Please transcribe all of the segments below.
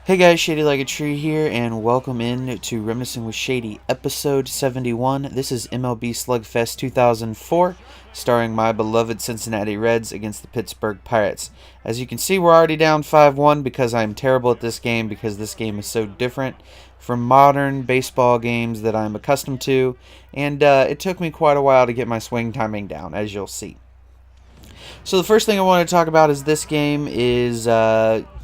Hey guys, Shadylikeatree here, and welcome in to Reminiscing with Shady, episode 71. This is MLB Slugfest 2004, starring my beloved Cincinnati Reds against the Pittsburgh Pirates. As you can see, we're already down 5-1 because I'm terrible at this game, because this game is so different from modern baseball games that I'm accustomed to, and it took me quite a while to get my swing timing down, as you'll see. So the first thing I want to talk about is this game is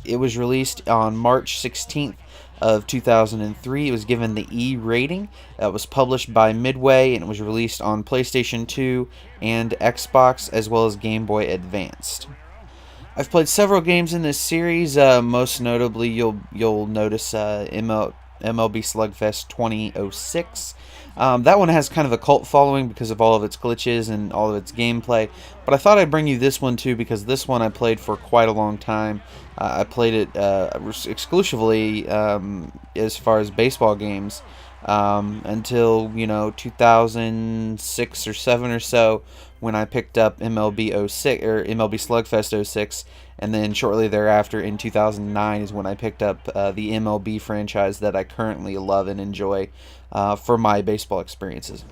it was released on March 16th of 2003. It was given the E rating. It was published by Midway, and it was released on PlayStation 2 and Xbox, as well as Game Boy Advanced. I've played several games in this series. Most notably, you'll notice MLB Slugfest 2006. That one has kind of a cult following because of all of its glitches and all of its gameplay. But I thought I'd bring you this one too, because this one I played for quite a long time. I played it exclusively as far as baseball games until 2006 or 7 or so, when I picked up MLB 06 or MLB Slugfest 06, and then shortly thereafter in 2009 is when I picked up the MLB franchise that I currently love and enjoy for my baseball experiences.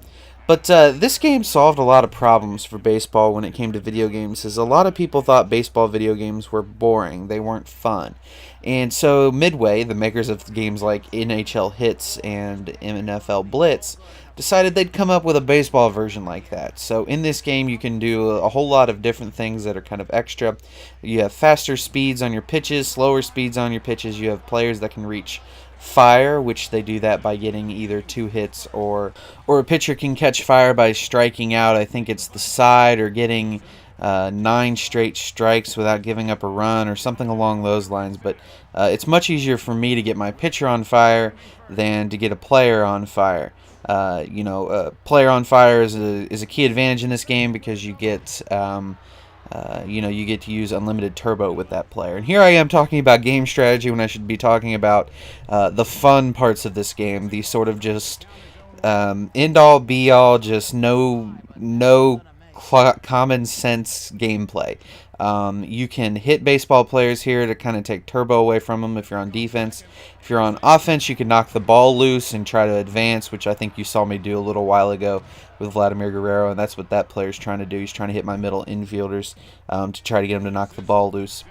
But this game solved a lot of problems for baseball when it came to video games, as a lot of people thought baseball video games were boring, they weren't fun. And so Midway, the makers of games like NHL Hits and NFL Blitz, decided they'd come up with a baseball version like that. So in this game you can do a whole lot of different things that are kind of extra. You have faster speeds on your pitches, slower speeds on your pitches. You have players that can reach fire, which they do that by getting either 2 hits, or a pitcher can catch fire by striking out, I think it's the side, or getting 9 straight strikes without giving up a run, or something along those lines. But it's much easier for me to get my pitcher on fire than to get a player on fire. Player on fire is a key advantage in this game, because you get you get to use unlimited turbo with that player. And here I am talking about game strategy when I should be talking about the fun parts of this game, the sort of just end-all be-all, just no common sense gameplay. You can hit baseball players here to kind of take turbo away from them if you're on defense. If you're on offense, you can knock the ball loose and try to advance, which I think you saw me do a little while ago with Vladimir Guerrero, and that's what that player's trying to do. He's trying to hit my middle infielders to try to get them to knock the ball loose.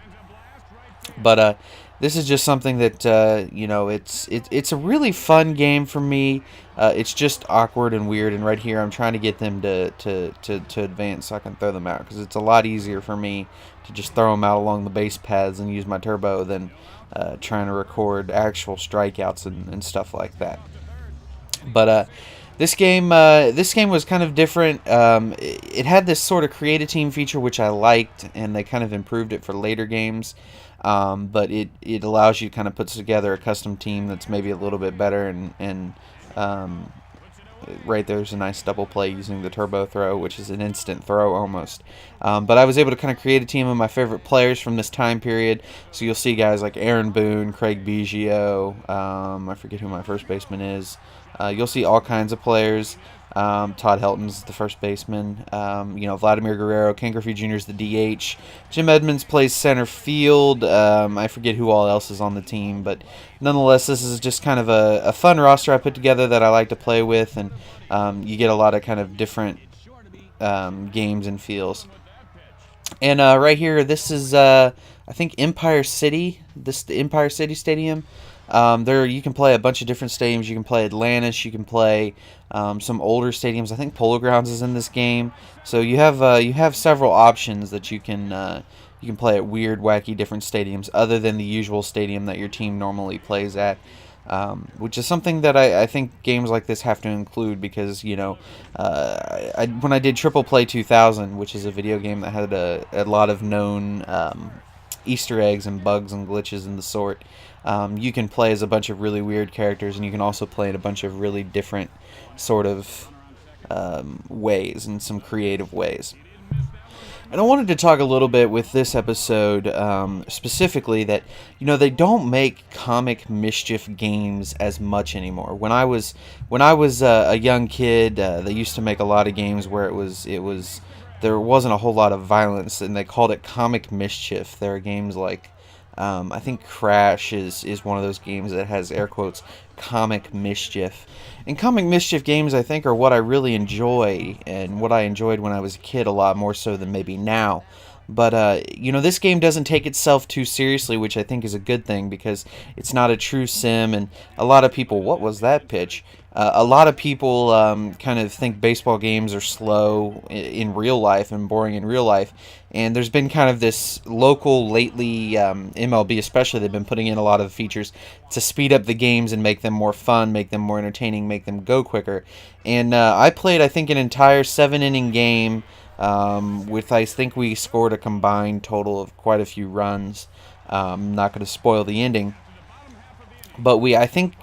But this is just something that it's a really fun game for me. It's just awkward and weird, and right here I'm trying to get them to advance so I can throw them out, because it's a lot easier for me to just throw them out along the base paths and use my turbo than trying to record actual strikeouts and stuff like that. But this game was kind of different. It had this sort of create a team feature, which I liked, and they kind of improved it for later games. But it allows you to kind of put together a custom team that's maybe a little bit better, and right there's a nice double play using the turbo throw, which is an instant throw almost. But I was able to kind of create a team of my favorite players from this time period. So you'll see guys like Aaron Boone, Craig Biggio, I forget who my first baseman is. You'll see all kinds of players. Todd Helton's the first baseman. Vladimir Guerrero, Ken Griffey Jr. is the DH. Jim Edmonds plays center field. I forget who all else is on the team, but nonetheless, this is just kind of a fun roster I put together that I like to play with, and you get a lot of kind of different games and feels. And right here, this is I think Empire City. The Empire City Stadium. There you can play a bunch of different stadiums. You can play Atlantis. You can play some older stadiums. I think Polo Grounds is in this game. So you have several options that you can play at weird, wacky, different stadiums other than the usual stadium that your team normally plays at. Which is something that I think games like this have to include, because when I did Triple Play 2000, which is a video game that had a lot of known Easter eggs and bugs and glitches and the sort. You can play as a bunch of really weird characters, and you can also play in a bunch of really different sort of ways, and some creative ways. And I wanted to talk a little bit with this episode specifically that, they don't make comic mischief games as much anymore. When I was a young kid, they used to make a lot of games where there wasn't a whole lot of violence, and they called it comic mischief. There are games like I think Crash is one of those games that has air quotes comic mischief. And comic mischief games, I think, are what I really enjoy, and what I enjoyed when I was a kid a lot more so than maybe now. But, this game doesn't take itself too seriously, which I think is a good thing, because it's not a true sim, and a lot of people, what was that pitch? A lot of people kind of think baseball games are slow in real life and boring in real life. And there's been kind of this local, lately, MLB especially, they've been putting in a lot of features to speed up the games and make them more fun, make them more entertaining, make them go quicker. And I played, I think, an entire 7-inning game with, I think we scored a combined total of quite a few runs. I'm not going to spoil the ending. But I think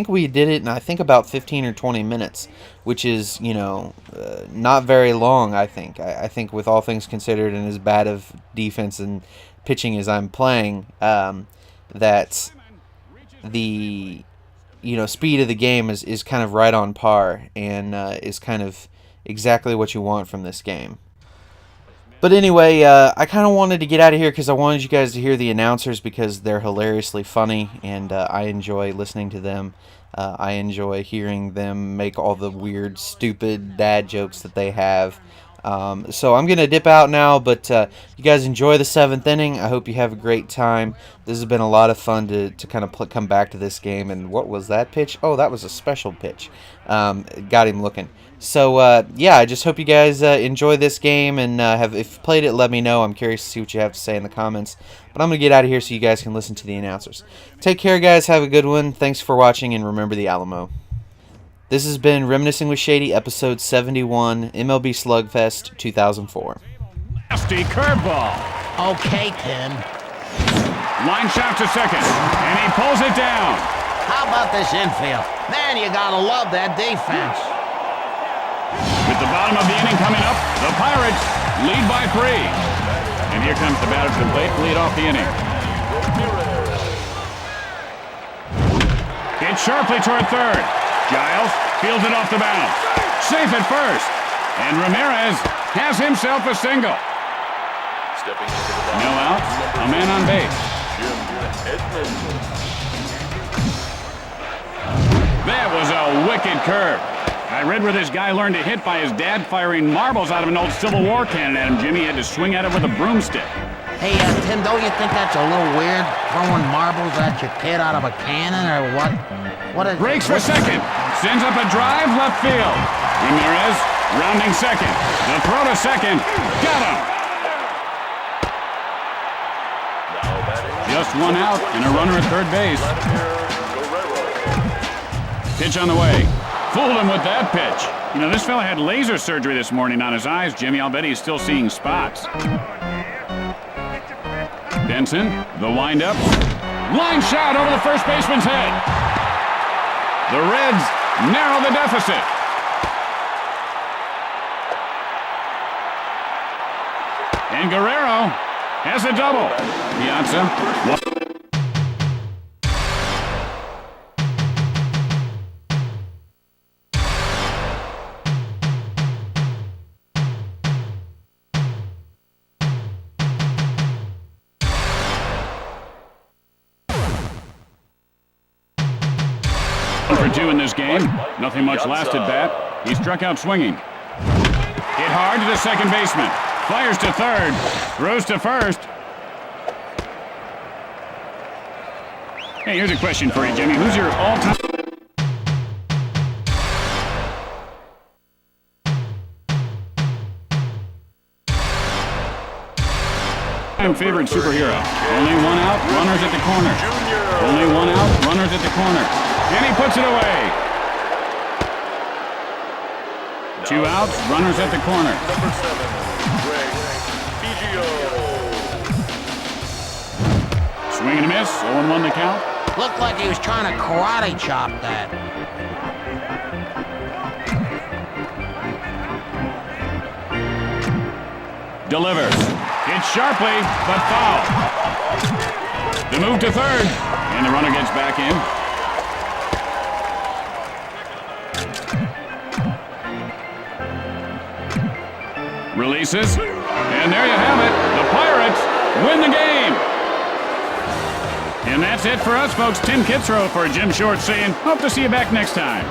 we did it in, I think, about 15 or 20 minutes, which is, not very long, I think. I think with all things considered, and as bad of defense and pitching as I'm playing, that the, speed of the game is kind of right on par, and is kind of exactly what you want from this game. But anyway, I kind of wanted to get out of here because I wanted you guys to hear the announcers, because they're hilariously funny, and I enjoy listening to them. I enjoy hearing them make all the weird, stupid dad jokes that they have. So I'm going to dip out now, but you guys enjoy the 7th inning. I hope you have a great time. This has been a lot of fun to kind of come back to this game. And what was that pitch? Oh, that was a special pitch. Got him looking. So, I just hope you guys enjoy this game, and if you played it, let me know. I'm curious to see what you have to say in the comments. But I'm going to get out of here so you guys can listen to the announcers. Take care, guys. Have a good one. Thanks for watching, and remember the Alamo. This has been Reminiscing with Shady, episode 71, MLB Slugfest 2004. Nasty curveball. Okay, Tim. Line shot to second, and he pulls it down. How about this infield? Man, you gotta love that defense. With the bottom of the inning coming up, the Pirates lead by 3. And here comes the batter to the plate to lead off the inning. Hit sharply toward third. Giles fields it off the bounce. Safe at first. And Ramirez has himself a single. No outs, a man on base. That was a wicked curve. I read where this guy learned to hit by his dad firing marbles out of an old Civil War cannon at him. Jimmy had to swing at it with a broomstick. Hey, Tim, don't you think that's a little weird, throwing marbles at your kid out of a cannon, or what? Breaks for second. Sends up a drive left field. Ramirez rounding second. The throw to second. Got him. Just one out and a runner at third base. Pitch on the way. Fooled him with that pitch. This fella had laser surgery this morning on his eyes, Jimmy. I'll bet he's still seeing spots. Benson, the windup. Line shot over the first baseman's head. The Reds narrow the deficit. And Guerrero has a double. Piazza. For 2 in this game. Nothing much last at bat. He struck out swinging. Hit hard to the second baseman. Fires to third. Throws to first. Hey, here's a question for you, Jimmy. Who's your all-time favorite superhero? Only one out, runners at the corner. Only one out, runners at the corner. And he puts it away. 2 outs, runners at the corner. Number 7, Greg Biggio. Swing and a miss, 0-1 the count. Looked like he was trying to karate chop that. Delivers. Hits sharply, but foul. The move to third, and the runner gets back in. Releases, and there you have it. The Pirates win the game. And that's it for us, folks. Tim Kitzrow for Jim Short saying, hope to see you back next time.